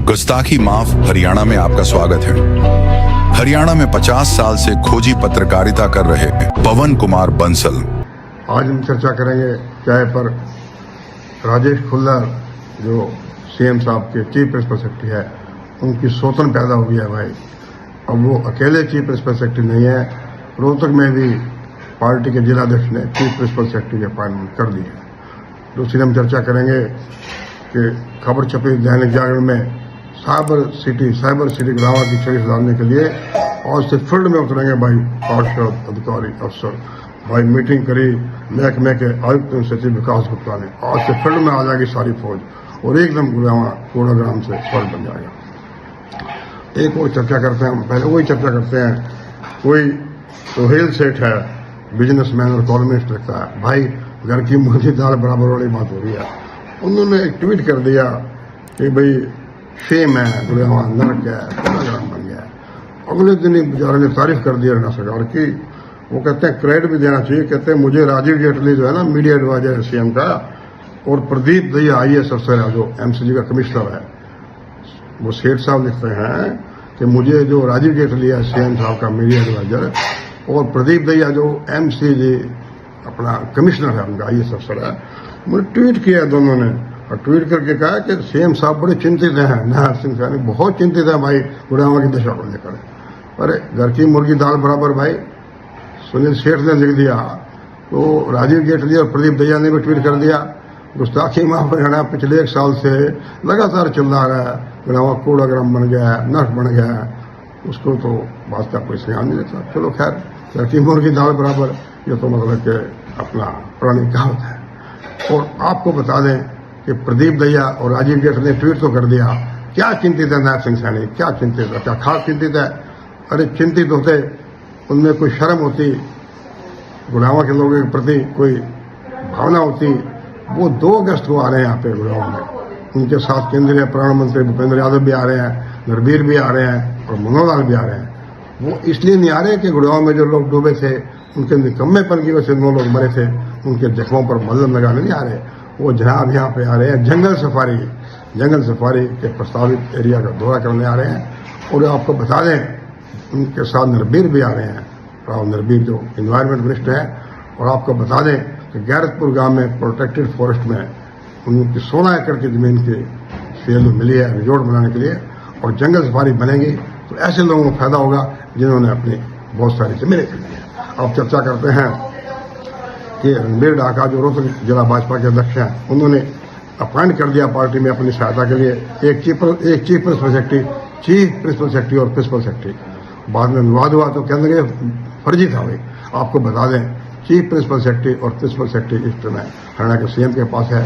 गुस्ताखी माफ हरियाणा में आपका स्वागत है। हरियाणा में 50 साल से खोजी पत्रकारिता कर रहे पवन कुमार बंसल आज हम चर्चा करेंगे चाय पर राजेश खुल्लर जो सीएम साहब के चीफ प्रिंसिपल सेक्रेटरी है, उनकी सोतन पैदा हो गई है भाई। अब वो अकेले चीफ प्रिंसिपल सेक्रेटरी नहीं है, रोहतक में भी पार्टी के जिलाध्यक्ष ने चीफ प्रिंसिपल सेक्रेटरी की अपॉइंटमेंट कर दी है। दूसरी हम चर्चा करेंगे कि खबर छपी दैनिक जागरण में साइबर सिटी गुड़गांव की छवि सुधारने के लिए आज से फील्ड में उतरेंगे भाई पार्षद अधिकारी अफसर। भाई मीटिंग करी महकमे के आयुक्त सचिव विकास गुप्ता ने। आज से फील्ड में आ जाएगी सारी फौज और एकदम गुड़गांव कूड़ाग्राम से स्वर्ग बन जाएगा। एक और चर्चा करते हैं, पहले वही चर्चा करते हैं। कोई सोहेल सेठ है, बिजनेसमैन और कॉलमिस्ट लगता है भाई, घर की मुर्गी दाल बराबर वाली बात हो रही है। उन्होंने एक ट्वीट कर दिया कि भाई फेम है, गुड़गांव नरक है, कूड़ाग्राम बन गया है। अगले दिन ही बेचारे ने तारीफ कर दी हरियाणा सरकार की। वो कहते हैं क्रेडिट भी देना चाहिए। कहते हैं मुझे राजीव जेटली जो है ना मीडिया एडवाइजर सीएम का, और प्रदीप दहिया IAS अफसर है जो MCG का कमिश्नर है, वो सेठ साहब लिखते हैं कि मुझे जो राजीव जेटली है सीएम साहब का मीडिया एडवाइजर, और प्रदीप दहिया जो MCG अपना कमिश्नर है, उनका IAS अफसर है, मुझे ट्वीट किया दोनों ने। और ट्वीट करके कहा कि सीएम साहब बड़े चिंतित हैं, नाहर सिंह सैनी बहुत चिंतित है भाई गुड़गांव की दशा को लेकर। अरे घर की मुर्गी दाल बराबर भाई, सुनील सेठ ने लिख दिया तो राजीव जेटली और प्रदीप दहिया ने भी ट्वीट कर दिया। गुस्ताखी माफ हरियाणा पिछले 1 साल से लगातार चल रहा है, गुड़गांव कूड़ाग्राम बन गया है, नष्ट बन गया है, उसको तो बात का कोई ध्यान नहीं देता। चलो खैर, घर की मुर्गी दाल बराबर, ये तो मतलब कि अपना पुरानी कहावत है। और आपको बता दें कि प्रदीप दहिया और राजीव जेटली ने ट्वीट तो कर दिया। क्या चिंतित है नायब सिंह सैनी, क्या चिंतित है, क्या खास चिंतित है? अरे चिंतित होते, उनमें कोई शर्म होती, गुड़गांव के लोगों के प्रति कोई भावना होती। वो 2 अगस्त को आ रहे हैं यहाँ पे गुड़गांव में, उनके साथ केंद्रीय प्रधानमंत्री भूपेंद्र यादव भी आ रहे हैं, नरबीर भी आ रहे हैं और मनोहर लाल भी आ रहे हैं। वो इसलिए नहीं आ रहे कि गुड़गांव में जो लोग डूबे थे उनके निकम्मेपन की वजह से 9 लोग मरे थे, उनके जख्मों पर मलहम लगाने नहीं आ रहे। वो जनाब यहाँ पे आ रहे हैं जंगल सफारी के प्रस्तावित एरिया का दौरा करने आ रहे हैं। और आपको बता दें उनके साथ नरबीर भी आ रहे हैं, राव नरबीर जो इन्वायरमेंट मिनिस्टर हैं। और आपको बता दें कि गैरतपुर गांव में प्रोटेक्टेड फॉरेस्ट में उनकी 16 एकड़ की जमीन की सेल मिली है रिजॉर्ट बनाने के लिए, और जंगल सफारी बनेगी तो ऐसे लोगों को फायदा होगा जिन्होंने अपनी बहुत सारी जमीनें खरीदी हैं। अब चर्चा करते हैं कि रणबीर ढाका जो रोहतक जिला भाजपा के अध्यक्ष हैं, उन्होंने अपॉइंट कर दिया पार्टी में अपनी सहायता के लिए एक चीफ प्रिंसिपल सेक्रेटरी और प्रिंसिपल सेक्रेटरी। बाद में विवाद हुआ तो कहने लगे फर्जी था भाई। आपको बता दें चीफ प्रिंसिपल सेक्रेटरी और प्रिंसिपल सेक्रेटरी इस समय हरियाणा के सीएम के पास है।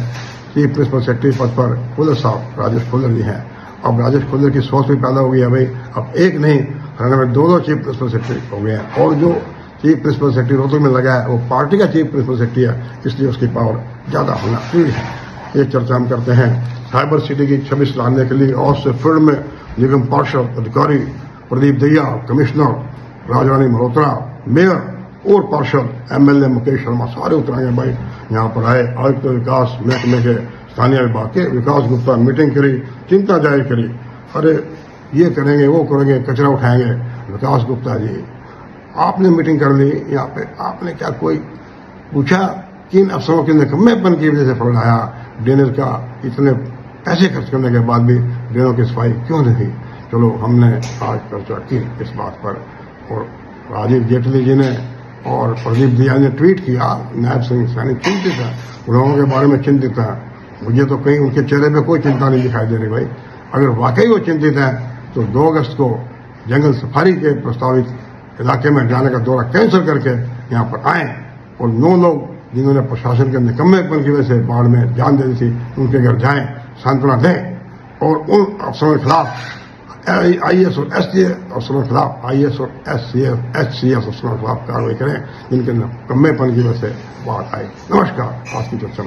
चीफ प्रिंसिपल सेक्रेटरी पद पर खुल्लर साहब राजेश खुल्लर जी हैं। अब राजेश खुल्लर की सोच भी पैदा हो गई है भाई, अब एक नहीं हरियाणा में 2 चीफ प्रिंसिपल सेक्रेटरी हो गए हैं। और जो चीफ प्रिंसिपल सेक्रेटरी रोहतक में लगा है वो पार्टी का चीफ प्रिंसिपल सेक्रेटरी है, इसलिए उसकी पावर ज्यादा होना जरूरी है। ये चर्चा हम करते हैं साइबर सिटी की छवि सुधारने के लिए आज से फील्ड में निगम पार्षद अधिकारी प्रदीप दहिया, कमिश्नर राजरानी मल्होत्रा, मेयर और पार्षद MLA मुकेश शर्मा सारे उतरेंगे भाई। यहाँ पर आए आयुक्त विकास महकमे के स्थानीय विभाग के विकास गुप्ता मीटिंग करी, चिंता जाहिर करी। अरे ये करेंगे वो करेंगे, कचरा उठाएंगे। विकास गुप्ता जी आपने मीटिंग कर ली यहाँ पे, आपने क्या कोई पूछा किन अफसरों के निकम्मेपन की वजह से फल आया? ड्रेनेज का इतने पैसे खर्च करने के बाद भी ड्रेनों की सफाई क्यों नहीं? चलो हमने आज चर्चा की इस बात पर। और राजीव जेटली जी ने और प्रदीप दहिया ने ट्वीट किया, नायब सिंह सैनी चिंतित है, गुड़गांव के बारे में चिंतित है। मुझे तो कहीं उनके चेहरे पे कोई चिंता नहीं दिखाई दे रही भाई। अगर वाकई वो चिंतित है तो 2 अगस्त को जंगल सफारी के प्रस्तावित इलाके में जाने का दौरा कैंसिल करके यहाँ पर आए, और 9 लोग जिन्होंने प्रशासन के निकम्मेपन की वजह से बाढ़ में जान दे दी थी उनके घर जाएं, सांत्वना दें। और उन अफसरों के खिलाफ IAS और SCF अफसरों के खिलाफ IAS और HCF अफसरों के खिलाफ कार्रवाई करें जिनके निकम्मेपन की वजह से बाढ़ आई। नमस्कार, आज की चर्चा